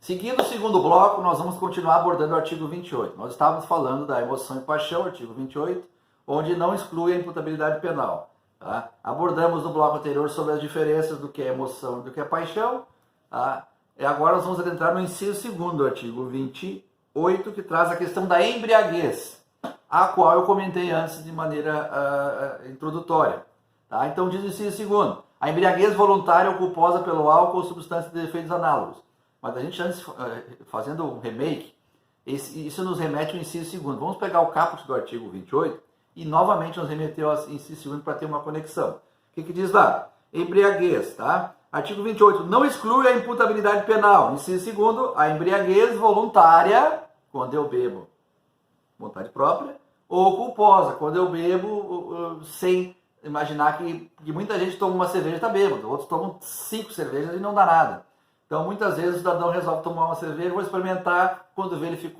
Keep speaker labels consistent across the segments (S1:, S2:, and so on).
S1: Seguindo o segundo bloco, nós vamos continuar abordando o artigo 28. Nós estávamos falando da emoção e paixão, artigo 28, onde não exclui a imputabilidade penal. Tá? Abordamos no bloco anterior sobre as diferenças do que é emoção e do que é paixão. Tá? E agora nós vamos adentrar no inciso segundo do artigo 28, que traz a questão da embriaguez, a qual eu comentei antes de maneira introdutória. Tá? Então diz o inciso segundo: a embriaguez voluntária ou culposa pelo álcool ou substâncias de efeitos análogos. Mas a gente antes, fazendo um remake, isso nos remete ao inciso segundo. Vamos pegar o caput do artigo 28 e novamente nos remeter ao inciso segundo para ter uma conexão. O que diz lá? Embriaguez, tá? Artigo 28, não exclui a imputabilidade penal. Inciso segundo, a embriaguez voluntária, quando eu bebo vontade própria, ou culposa, quando eu bebo sem imaginar que muita gente toma uma cerveja e está bêbado, outros tomam 5 cervejas e não dá nada. Então, muitas vezes o cidadão resolve tomar uma cerveja, vou experimentar, quando vê ele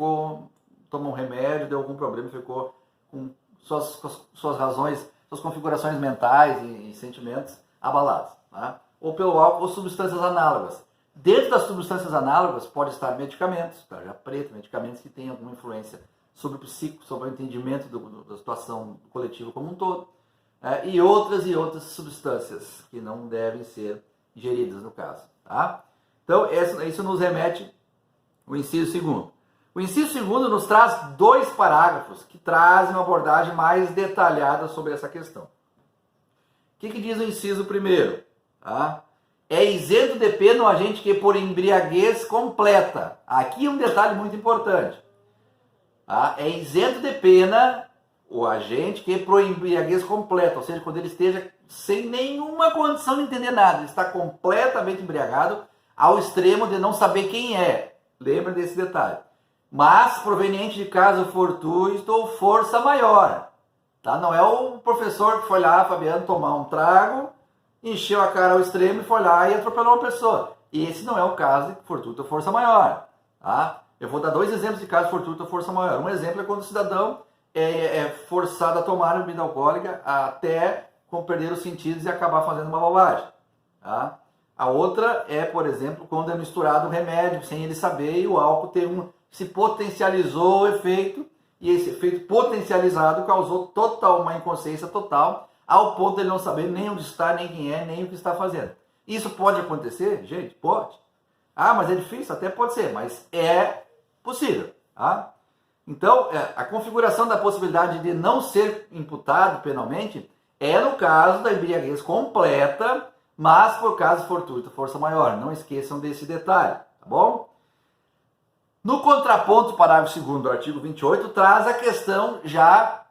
S1: tomou um remédio, deu algum problema, ficou com suas razões, suas configurações mentais e sentimentos abalados. Tá? Ou pelo álcool ou substâncias análogas. Dentro das substâncias análogas pode estar medicamentos, tarja preta, medicamentos que têm alguma influência sobre o psíquico, sobre o entendimento da situação coletiva como um todo. E outras substâncias que não devem ser ingeridas no caso. Tá? Então, isso nos remete ao inciso segundo. O inciso segundo nos traz 2 parágrafos que trazem uma abordagem mais detalhada sobre essa questão. O que diz o inciso primeiro? Tá? É isento de pena o agente que por embriaguez completa. Aqui um detalhe muito importante. Tá? É isento de pena o agente que por embriaguez completa, ou seja, quando ele esteja sem nenhuma condição de entender nada, ele está completamente embriagado ao extremo de não saber quem é. Lembra desse detalhe. Mas proveniente de caso fortuito ou força maior. Tá? Não é o professor que foi lá, Fabiano, tomar um trago, encheu a cara ao extremo e foi lá e atropelou uma pessoa. Esse não é o caso de fortuito ou força maior. Tá? Eu vou dar 2 exemplos de caso fortuito ou força maior. Um exemplo é quando o cidadão é forçado a tomar bebida alcoólica até perder os sentidos e acabar fazendo uma bobagem. Tá? A outra é, por exemplo, quando é misturado um remédio sem ele saber e o álcool se potencializou o efeito, e esse efeito potencializado causou uma inconsciência total, ao ponto de ele não saber nem onde está, nem quem é, nem o que está fazendo. Isso pode acontecer? Gente, pode. Ah, mas é difícil? Até pode ser, mas é possível. Tá? Então, a configuração da possibilidade de não ser imputado penalmente é no caso da embriaguez completa, mas por caso fortuito, força maior. Não esqueçam desse detalhe, tá bom? No contraponto, parágrafo 2º do artigo 28, traz a questão já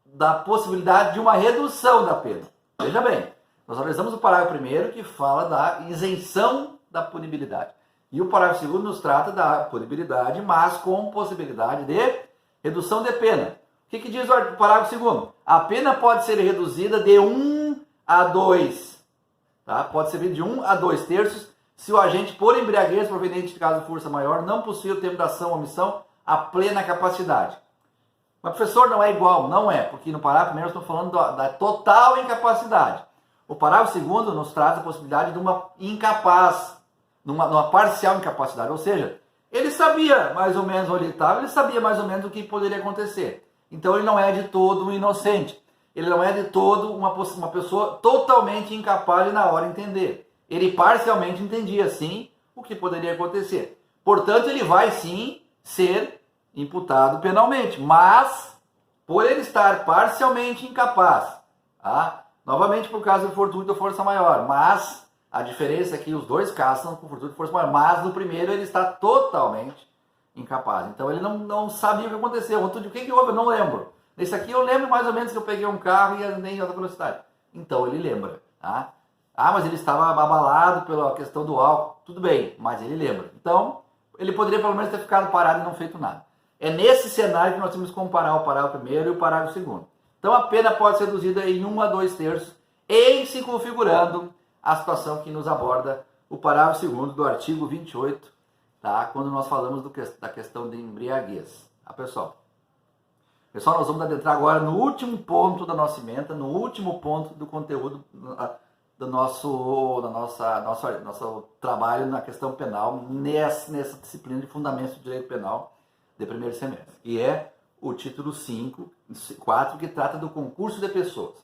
S1: da possibilidade de uma redução da pena. Veja bem, nós analisamos o parágrafo 1º que fala da isenção da punibilidade. E o parágrafo 2º nos trata da punibilidade, mas com possibilidade de redução de pena. O que diz o parágrafo 2º? A pena pode ser reduzida de 1 a 2. Tá? Pode ser de 1 a 2 terços se o agente, por embriaguez proveniente de caso de força maior, não possui o tempo da ação ou omissão a plena capacidade. Mas, professor, não é igual? Não é, porque no parágrafo primeiro nós estamos falando da total incapacidade. O parágrafo 2º nos traz a possibilidade de uma incapaz, numa parcial incapacidade, ou seja, ele sabia mais ou menos onde ele estava, ele sabia mais ou menos o que poderia acontecer. Então ele não é de todo um inocente, ele não é de todo uma pessoa totalmente incapaz de na hora entender. Ele parcialmente entendia, sim, o que poderia acontecer. Portanto, ele vai, sim, ser imputado penalmente. Mas, por ele estar parcialmente incapaz, tá? Novamente por causa de fortuito ou força maior, mas a diferença é que os 2 casos são com fortuito e força maior. Mas, no primeiro, ele está totalmente incapaz. Então, ele não sabia o que aconteceu. O que houve? Eu não lembro. Nesse aqui, eu lembro mais ou menos que eu peguei um carro e andei em alta velocidade. Então, ele lembra, tá? Ah, mas ele estava abalado pela questão do álcool. Tudo bem, mas ele lembra. Então, ele poderia pelo menos ter ficado parado e não feito nada. É nesse cenário que nós temos que comparar o parágrafo 1º e o parágrafo 2º. Então, a pena pode ser reduzida em 1 a 2 terços, em se configurando a situação que nos aborda o parágrafo 2º do artigo 28, tá? Quando nós falamos da questão de embriaguez. Tá, pessoal? Pessoal, nós vamos adentrar agora no último ponto da nossa ementa, no último ponto do conteúdo nosso trabalho na questão penal nessa disciplina de Fundamentos do Direito Penal de primeiro semestre, que é o título 4, que trata do concurso de pessoas.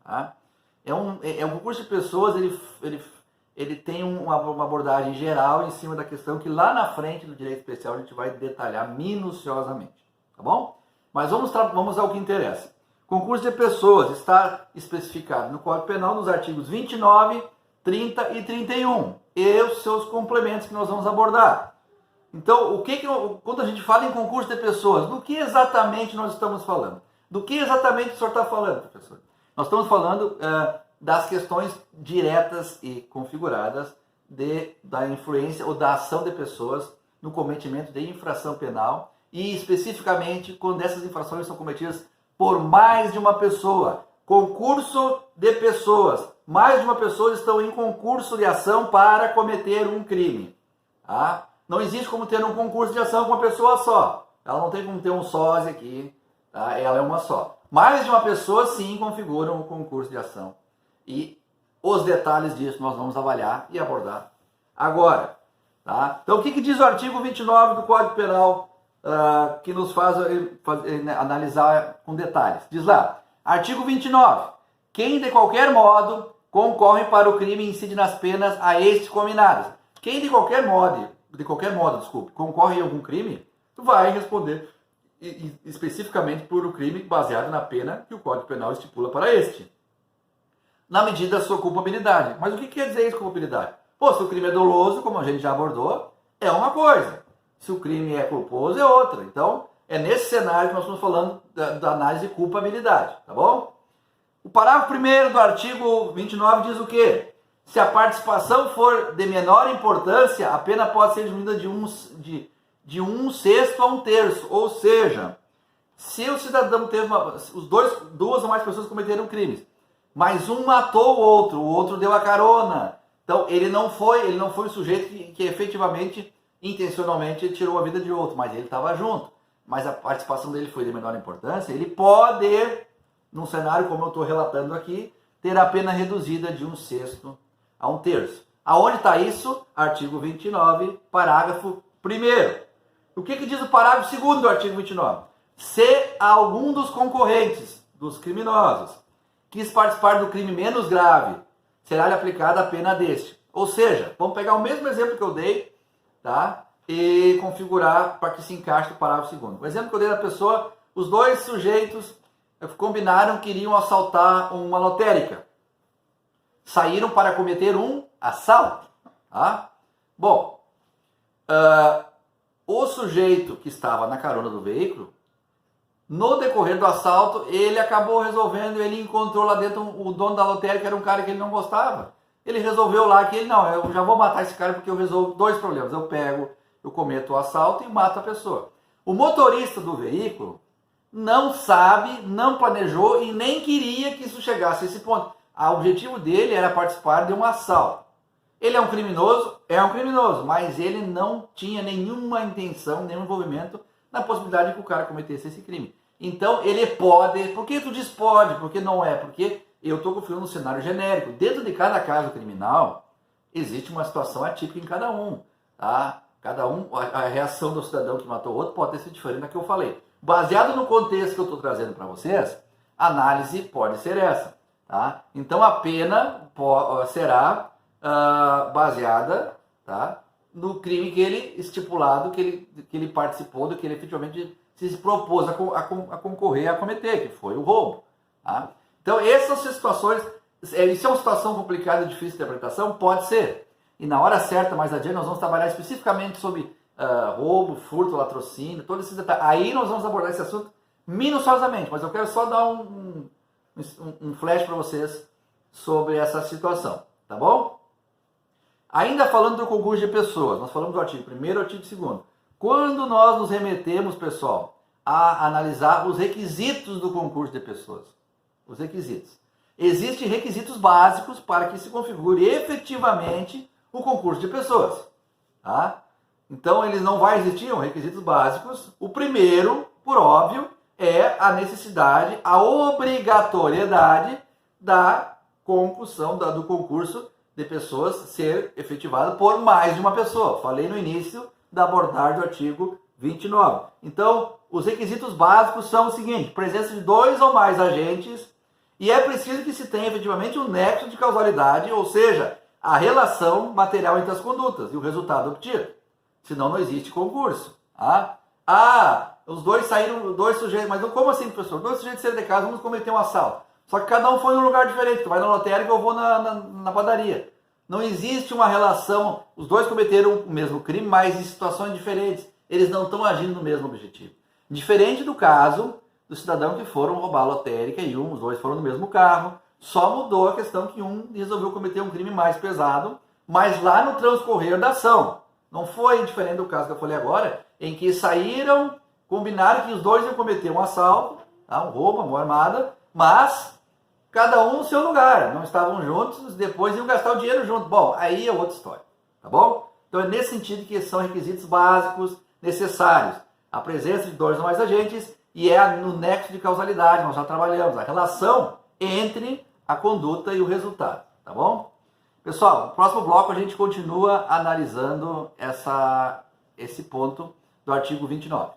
S1: Tá? Um concurso de pessoas, ele tem uma abordagem geral em cima da questão que lá na frente do direito especial a gente vai detalhar minuciosamente, tá bom? Mas vamos ao que interessa. Concurso de pessoas está especificado no Código Penal nos artigos 29, 30 e 31 e os seus complementos que nós vamos abordar. Então, quando a gente fala em concurso de pessoas, do que exatamente nós estamos falando? Do que exatamente o senhor está falando, professor? Nós estamos falando das questões diretas e configuradas da influência ou da ação de pessoas no cometimento de infração penal e especificamente quando essas infrações são cometidas por mais de uma pessoa. Concurso de pessoas. Mais de uma pessoa estão em concurso de ação para cometer um crime. Tá? Não existe como ter um concurso de ação com uma pessoa só. Ela não tem como ter um sósia aqui. Tá? Ela é uma só. Mais de uma pessoa, sim, configuram o concurso de ação. E os detalhes disso nós vamos avaliar e abordar agora. Tá? Então, o que diz o artigo 29 do Código Penal que nos faz analisar com detalhes? Diz lá, artigo 29. Quem de qualquer modo concorre para o crime e incide nas penas a estes combinadas. Quem de qualquer modo, concorre em algum crime, vai responder especificamente por o crime baseado na pena que o Código Penal estipula para este, na medida da sua culpabilidade. Mas o que quer dizer isso, culpabilidade? Pô, se o crime é doloso, como a gente já abordou, é uma coisa. Se o crime é culposo, é outra. Então, é nesse cenário que nós estamos falando da análise de culpabilidade, tá bom? O parágrafo 1º do artigo 29 diz o quê? Se a participação for de menor importância, a pena pode ser diminuída de 1/6 a 1/3. Ou seja, se o cidadão teve duas ou mais pessoas cometeram crimes, mas um matou o outro deu a carona. Então, ele não foi o sujeito que efetivamente, intencionalmente, tirou a vida de outro, mas ele estava junto. Mas a participação dele foi de menor importância, ele pode, num cenário como eu estou relatando aqui, ter a pena reduzida de 1/6 a 1/3. Aonde está isso? Artigo 29, parágrafo 1º. O que diz o parágrafo 2º do artigo 29? Se algum dos concorrentes, dos criminosos, quis participar do crime menos grave, será-lhe aplicada a pena deste. Ou seja, vamos pegar o mesmo exemplo que eu dei, tá? E configurar para que se encaixe o parágrafo 2º. O exemplo que eu dei da pessoa, os dois sujeitos combinaram que iriam assaltar uma lotérica. Saíram para cometer um assalto. Tá? Bom, o sujeito que estava na carona do veículo, no decorrer do assalto, ele acabou resolvendo, ele encontrou lá dentro o dono da lotérica, era um cara que ele não gostava. Ele resolveu lá que eu já vou matar esse cara porque eu resolvo 2 problemas. Eu cometo o assalto e mato a pessoa. O motorista do veículo não sabe, não planejou e nem queria que isso chegasse a esse ponto. O objetivo dele era participar de um assalto. Ele é um criminoso? É um criminoso, mas ele não tinha nenhuma intenção, nenhum envolvimento na possibilidade de que o cara cometesse esse crime. Então ele pode. Por que tu diz pode? Porque não é? Porque eu estou configurando um cenário genérico. Dentro de cada caso criminal, existe uma situação atípica em cada um. Tá? Cada um, a reação do cidadão que matou o outro pode ter sido diferente da que eu falei. Baseado no contexto que eu estou trazendo para vocês, a análise pode ser essa. Tá? Então a pena será baseada, tá, no crime que ele estipulado, que ele participou, do que ele efetivamente se propôs a concorrer a cometer, que foi o roubo. Tá? Então essas situações, isso é uma situação complicada e difícil de interpretação? Pode ser. E na hora certa, mais adiante, nós vamos trabalhar especificamente sobre roubo, furto, latrocínio, todos esses detalhes. Aí nós vamos abordar esse assunto minuciosamente, mas eu quero só dar um flash para vocês sobre essa situação, tá bom? Ainda falando do concurso de pessoas, nós falamos do artigo 1º e artigo 2º. Quando nós nos remetemos, pessoal, a analisar os requisitos do concurso de pessoas, os requisitos. Existem requisitos básicos para que se configure efetivamente o concurso de pessoas. Tá? Então, eles não vai existir requisitos básicos. O primeiro, por óbvio, é a necessidade, a obrigatoriedade da concussão do concurso de pessoas ser efetivado por mais de uma pessoa. Falei no início da abordagem do artigo 29. Então, os requisitos básicos são o seguinte: presença de 2 ou mais agentes, e é preciso que se tenha efetivamente um nexo de causalidade, ou seja, a relação material entre as condutas e o resultado obtido. Senão não existe concurso. Os dois saíram, 2 sujeitos, mas como assim, professor? 2 sujeitos saíram de casa, vamos cometer um assalto. Só que cada um foi em um lugar diferente. Tu vai na lotérica, eu vou na padaria. Não existe uma relação, os dois cometeram o mesmo crime, mas em situações diferentes. Eles não estão agindo no mesmo objetivo. Diferente do caso do cidadão que foram roubar a lotérica e os dois foram no mesmo carro, só mudou a questão que um resolveu cometer um crime mais pesado, mas lá no transcorrer da ação. Não foi diferente do caso que eu falei agora, em que saíram, combinaram que os dois iam cometer um assalto, um roubo, uma mão armada, mas cada um no seu lugar, não estavam juntos, depois iam gastar o dinheiro junto. Bom, aí é outra história, tá bom? Então é nesse sentido que são requisitos básicos necessários. A presença de 2 ou mais agentes e é no nexo de causalidade, nós já trabalhamos, a relação entre a conduta e o resultado, tá bom? Pessoal, no próximo bloco a gente continua analisando esse ponto do artigo 29.